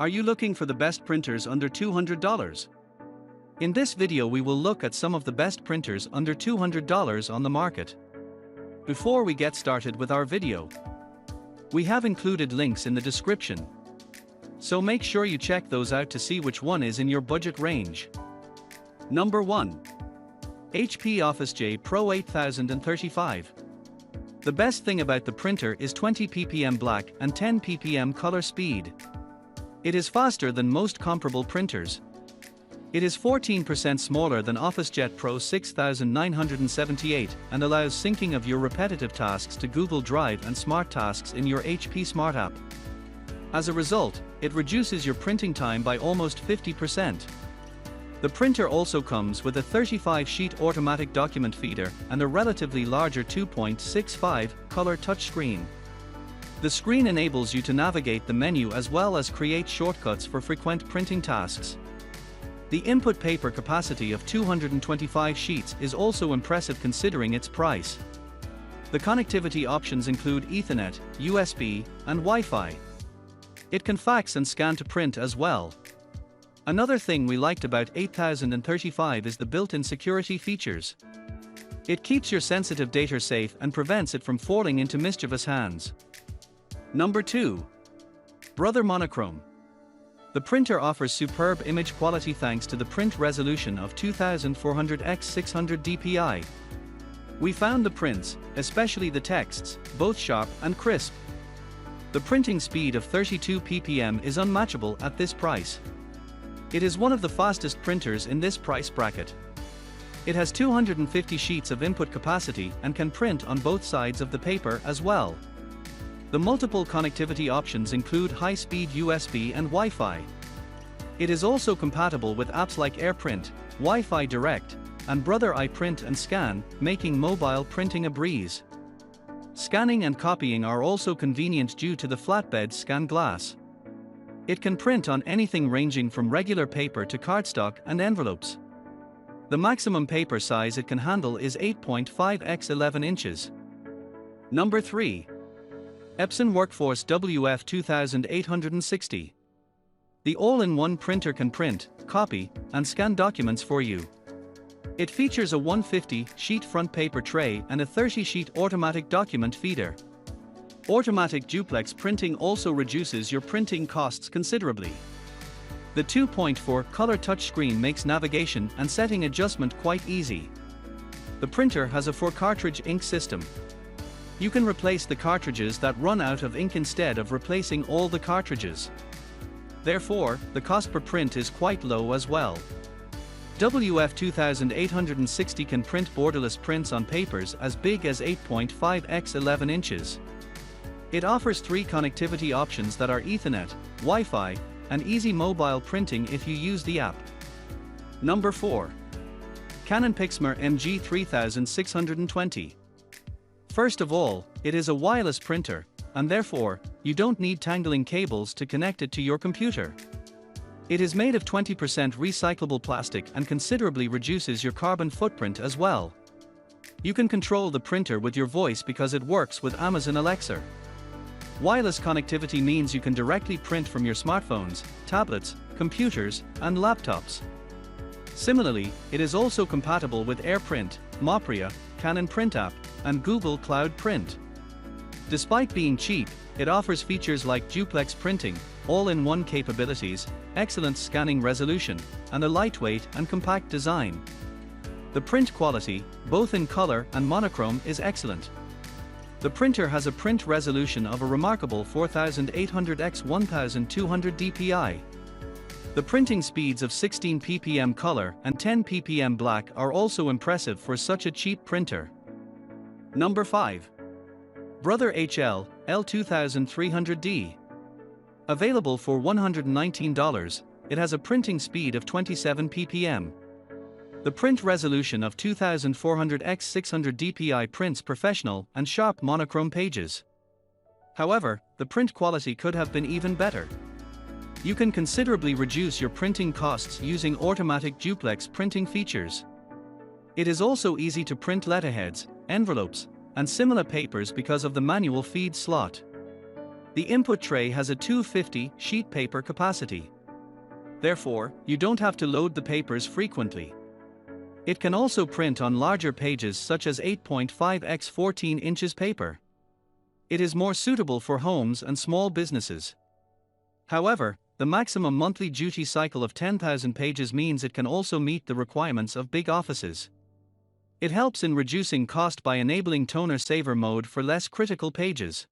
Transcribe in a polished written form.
Are you looking for the best printers under $200? In this video we will look at some of the best printers under $200 on the market. Before we get started with our video, we have included links in the description, so make sure you check those out to see which one is in your budget range. Number 1. HP Officejet Pro 8035. The best thing about the printer is 20 ppm black and 10 ppm color speed. It is faster than most comparable printers. It is 14% smaller than Officejet Pro 6978 and allows syncing of your repetitive tasks to Google Drive and Smart Tasks in your HP Smart app. As a result, it reduces your printing time by almost 50%. The printer also comes with a 35-sheet automatic document feeder and a relatively larger 2.65 color touchscreen. The screen enables you to navigate the menu as well as create shortcuts for frequent printing tasks. The input paper capacity of 225 sheets is also impressive considering its price. The connectivity options include Ethernet, USB, and Wi-Fi. It can fax and scan to print as well. Another thing we liked about 8035 is the built-in security features. It keeps your sensitive data safe and prevents it from falling into mischievous hands. Number 2. Brother Monochrome. The printer offers superb image quality thanks to the print resolution of 2400x600 dpi. We found the prints, especially the texts, both sharp and crisp. The printing speed of 32 ppm is unmatchable at this price. It is one of the fastest printers in this price bracket. It has 250 sheets of input capacity and can print on both sides of the paper as well. The multiple connectivity options include high-speed USB and Wi-Fi. It is also compatible with apps like AirPrint, Wi-Fi Direct, and Brother iPrint and Scan, making mobile printing a breeze. Scanning and copying are also convenient due to the flatbed scan glass. It can print on anything ranging from regular paper to cardstock and envelopes. The maximum paper size it can handle is 8.5 x 11 inches. Number 3. Epson Workforce WF2860. The all-in-one printer can print, copy, and scan documents for you. It features a 150-sheet front paper tray and a 30-sheet automatic document feeder. Automatic duplex printing also reduces your printing costs considerably. The 2.4 color touchscreen makes navigation and setting adjustment quite easy. The printer has a 4-cartridge ink system. You can replace the cartridges that run out of ink instead of replacing all the cartridges. Therefore, the cost per print is quite low as well. WF2860 can print borderless prints on papers as big as 8.5 x 11 inches. It offers 3 connectivity options that are Ethernet, Wi-Fi, and easy mobile printing if you use the app. Number 4. Canon Pixma MG3620. First of all, it is a wireless printer, and therefore, you don't need tangling cables to connect it to your computer. It is made of 20% recyclable plastic and considerably reduces your carbon footprint as well. You can control the printer with your voice because it works with Amazon Alexa. Wireless connectivity means you can directly print from your smartphones, tablets, computers, and laptops. Similarly, it is also compatible with AirPrint, Mopria, Canon Print App, and Google Cloud Print. Despite being cheap, it offers features like duplex printing, all-in-one capabilities, excellent scanning resolution, and a lightweight and compact design. The print quality, both in color and monochrome, is excellent. The printer has a print resolution of a remarkable 4800 x 1200 dpi. The printing speeds of 16 ppm color and 10 ppm black are also impressive for such a cheap printer. Number 5. Brother HL L2300D. Available for $119, it has a printing speed of 27 ppm. The print resolution of 2400 x 600 dpi prints professional and sharp monochrome pages. However, the print quality could have been even better. You can considerably reduce your printing costs using automatic duplex printing features. It is also easy to print letterheads, envelopes, and similar papers because of the manual feed slot. The input tray has a 250 sheet paper capacity. Therefore, you don't have to load the papers frequently. It can also print on larger pages such as 8.5 x 14 inches paper. It is more suitable for homes and small businesses. However, the maximum monthly duty cycle of 10,000 pages means it can also meet the requirements of big offices. It helps in reducing cost by enabling toner saver mode for less critical pages.